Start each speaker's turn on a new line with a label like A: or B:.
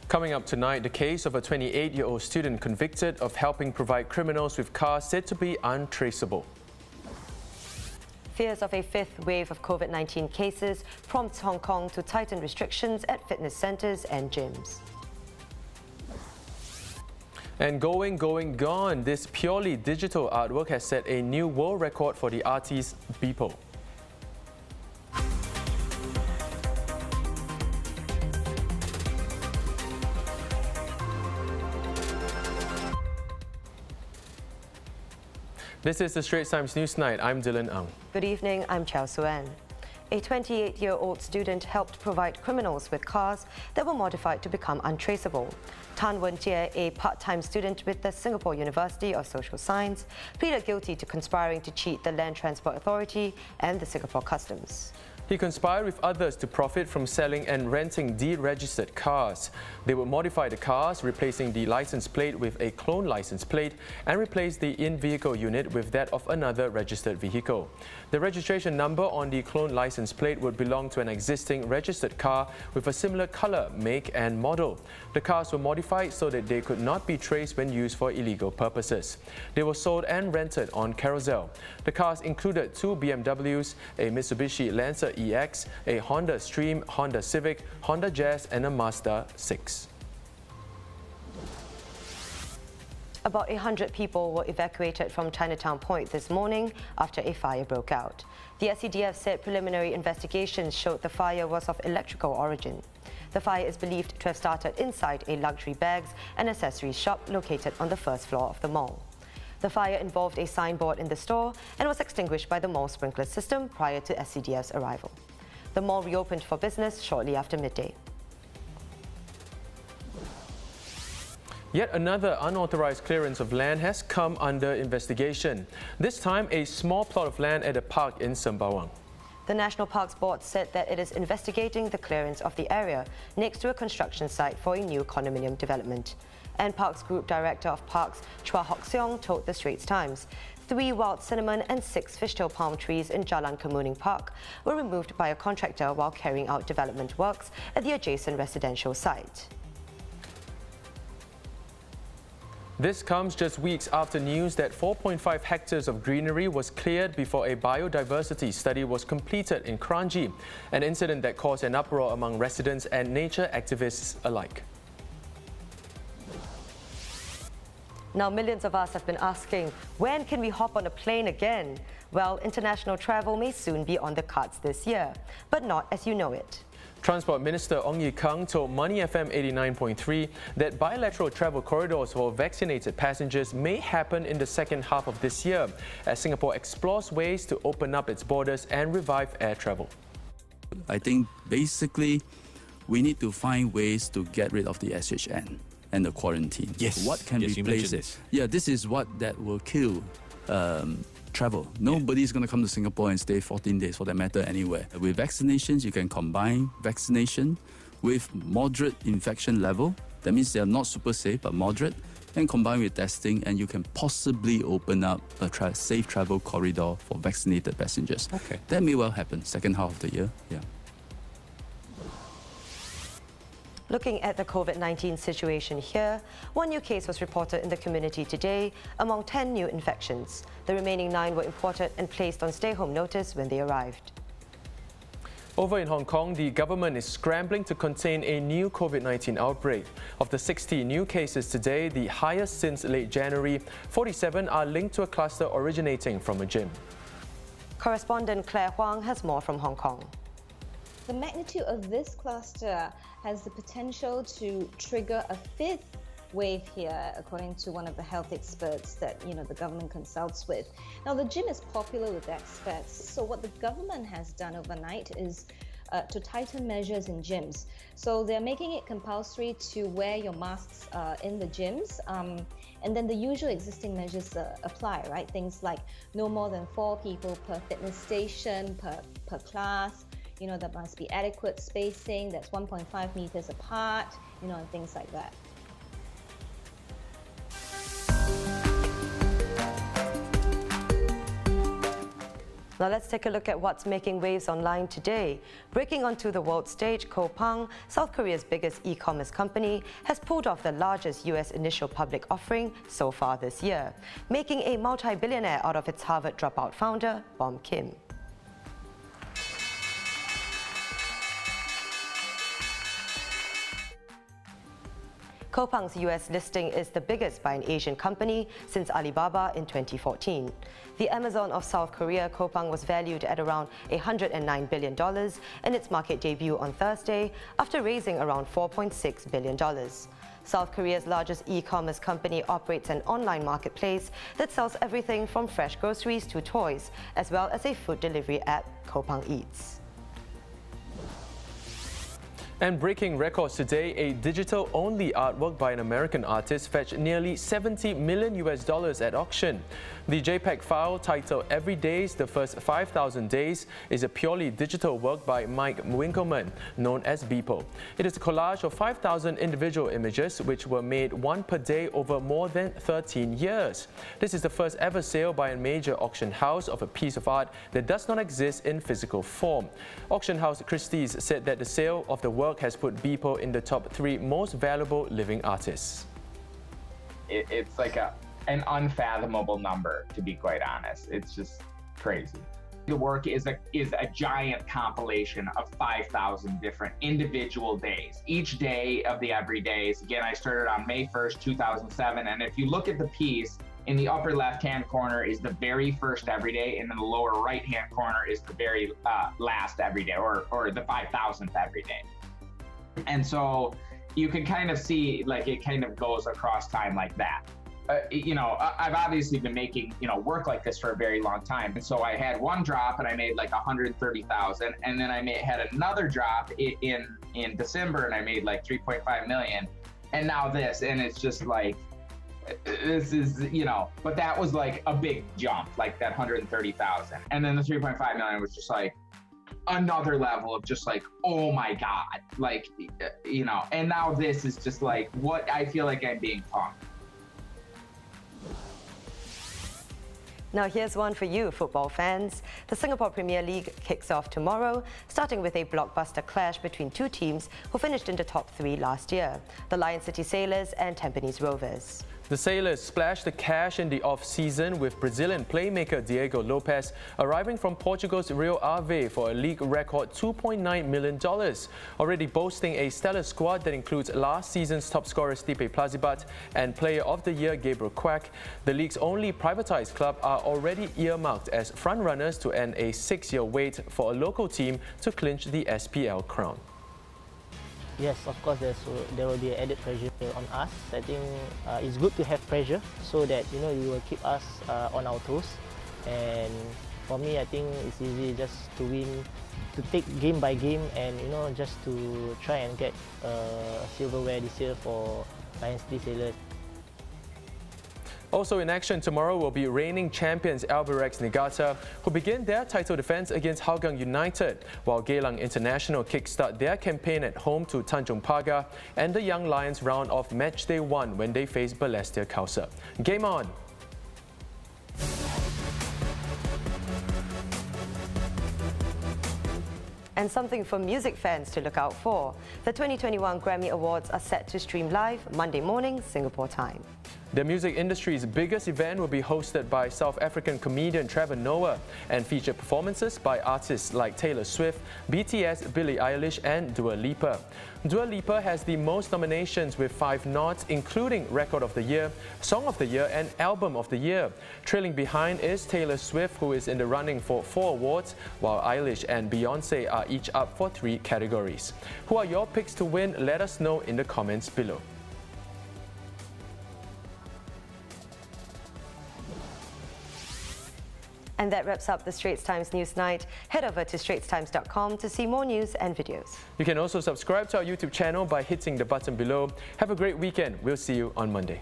A: Coming up tonight, the case of a 28-year-old student convicted of helping provide criminals with cars said to be untraceable.
B: Fears of a fifth wave of COVID-19 cases prompts Hong Kong to tighten restrictions at fitness centres and gyms.
A: And going, gone, this purely digital artwork has set a new world record for the artist Beeple. This is the Straits Times Newsnight. I'm Dylan Ang.
B: Good evening, I'm Chow Suan. A 28-year-old student helped provide criminals with cars that were modified to become untraceable. Tan Wen-jie, a part-time student with the Singapore University of Social Science, pleaded guilty to conspiring to cheat the Land Transport Authority and the Singapore Customs.
A: He conspired with others to profit from selling and renting deregistered cars. They would modify the cars, replacing the license plate with a clone license plate and replace the in-vehicle unit with that of another registered vehicle. The registration number on the clone license plate would belong to an existing registered car with a similar color, make and model. The cars were modified so that they could not be traced when used for illegal purposes. They were sold and rented on Carousel. The cars included two BMWs, a Mitsubishi Lancer EX, a Honda Stream, Honda Civic, Honda Jazz and a Mazda 6.
B: About 100 people were evacuated from Chinatown Point this morning after a fire broke out. The SCDF said preliminary investigations showed the fire was of electrical origin. The fire is believed to have started inside a luxury bags and accessories shop located on the first floor of the mall. The fire involved a signboard in the store and was extinguished by the mall sprinkler system prior to SCDF's arrival. The mall reopened for business shortly after midday.
A: Yet another unauthorized clearance of land has come under investigation. This time, a small plot of land at a park in Sembawang.
B: The National Parks Board said that it is investigating the clearance of the area next to a construction site for a new condominium development. And Parks Group Director of Parks, Chua Hock Seong, told the Straits Times 3 wild cinnamon and 6 fishtail palm trees in Jalan Kemuning Park were removed by a contractor while carrying out development works at the adjacent residential site.
A: This comes just weeks after news that 4.5 hectares of greenery was cleared before a biodiversity study was completed in Kranji, an incident that caused an uproar among residents and nature activists alike.
B: Now, millions of us have been asking, when can we hop on a plane again? Well, international travel may soon be on the cards this year, but not as you know it.
A: Transport Minister Ong Ye Kung told Money FM 89.3 that bilateral travel corridors for vaccinated passengers may happen in the second half of this year as Singapore explores ways to open up its borders and revive air travel.
C: I think basically we need to find ways to get rid of the SHN and the quarantine.
D: Yes.
C: What can replace it? Yeah, this is what that will kill travel. Nobody's going to come to Singapore and stay 14 days for that matter anywhere. With vaccinations, you can combine vaccination with moderate infection level. That means they are not super safe, but moderate. And combine with testing, and you can possibly open up a safe travel corridor for vaccinated passengers.
D: Okay.
C: That may well happen second half of the year. Yeah.
B: Looking at the COVID-19 situation here, 1 new case was reported in the community today among 10 new infections. The remaining 9 were imported and placed on stay-home notice when they arrived.
A: Over in Hong Kong, the government is scrambling to contain a new COVID-19 outbreak. Of the 60 new cases today, the highest since late January, 47 are linked to a cluster originating from a gym.
B: Correspondent Claire Huang has more from Hong Kong.
E: The magnitude of this cluster has the potential to trigger a fifth wave here, according to one of the health experts that the government consults with. Now, the gym is popular with experts, so what the government has done overnight is to tighten measures in gyms. So they're making it compulsory to wear your masks in the gyms, and then the usual existing measures apply, right? Things like no more than 4 people per fitness station, per class. There must be adequate spacing, that's 1.5 meters apart, and things like that.
B: Now let's take a look at what's making waves online today. Breaking onto the world stage, Coupang, South Korea's biggest e-commerce company, has pulled off the largest US initial public offering so far this year, making a multi-billionaire out of its Harvard dropout founder, Bom Kim. Coupang's US listing is the biggest by an Asian company since Alibaba in 2014. The Amazon of South Korea, Coupang was valued at around $109 billion in its market debut on Thursday after raising around $4.6 billion. South Korea's largest e-commerce company operates an online marketplace that sells everything from fresh groceries to toys, as well as a food delivery app, Coupang Eats.
A: And breaking records today, a digital-only artwork by an American artist fetched nearly $70 million at auction. The JPEG file, titled Every Days, the First 5,000 Days, is a purely digital work by Mike Winkelmann, known as Beeple. It is a collage of 5,000 individual images, which were made one per day over more than 13 years. This is the first ever sale by a major auction house of a piece of art that does not exist in physical form. Auction house Christie's said that the sale of the work has put Beeple in the top 3 most valuable living artists.
D: It's like an unfathomable number, to be quite honest. It's just crazy. The work is a giant compilation of 5,000 different individual days. Each day of the everydays. Again, I started on May 1st, 2007, and if you look at the piece, in the upper left-hand corner is the very first everyday, and in the lower right-hand corner is the very last everyday, or the 5,000th everyday. And so you can kind of see, like, it kind of goes across time like that. I've obviously been making, work like this for a very long time. And so I had one drop and I made like 130,000. And then I had another drop in December and I made like 3.5 million. And now this, and it's just like, this is, but that was like a big jump, like that 130,000. And then the 3.5 million was just like another level of just like, oh my God, like, and now this is just like what I feel like I'm being punked.
B: Now here's one for you, football fans. The Singapore Premier League kicks off tomorrow, starting with a blockbuster clash between two teams who finished in the top 3 last year, the Lion City Sailors and Tampines Rovers.
A: The Sailors splashed the cash in the off-season with Brazilian playmaker Diego Lopes arriving from Portugal's Rio Ave for a league record $2.9 million, already boasting a stellar squad that includes last season's top scorer Stipe Plazibat and Player of the Year Gabriel Quack. The league's only privatized club are already earmarked as frontrunners to end a 6-year wait for a local team to clinch the SPL crown.
F: Yes, of course, there will be added pressure on us. I think it's good to have pressure so that you will keep us on our toes. And for me, I think it's easy just to win, to take game by game, and just to try and get silverware this year for Lion City Sailors.
A: Also in action tomorrow will be reigning champions Albirex Niigata, who begin their title defense against Hougang United, while Geylang International kickstart their campaign at home to Tanjong Pagar, and the Young Lions round off match day 1 when they face Balestier Khalsa. Game on!
B: And something for music fans to look out for. The 2021 Grammy Awards are set to stream live Monday morning, Singapore time.
A: The music industry's biggest event will be hosted by South African comedian Trevor Noah and feature performances by artists like Taylor Swift, BTS, Billie Eilish and Dua Lipa. Dua Lipa has the most nominations with 5 nods, including Record of the Year, Song of the Year and Album of the Year. Trailing behind is Taylor Swift, who is in the running for 4 awards, while Eilish and Beyonce are each up for 3 categories. Who are your picks to win? Let us know in the comments below.
B: And that wraps up the Straits Times Newsnight. Head over to straitstimes.com to see more news and videos.
A: You can also subscribe to our YouTube channel by hitting the button below. Have a great weekend. We'll see you on Monday.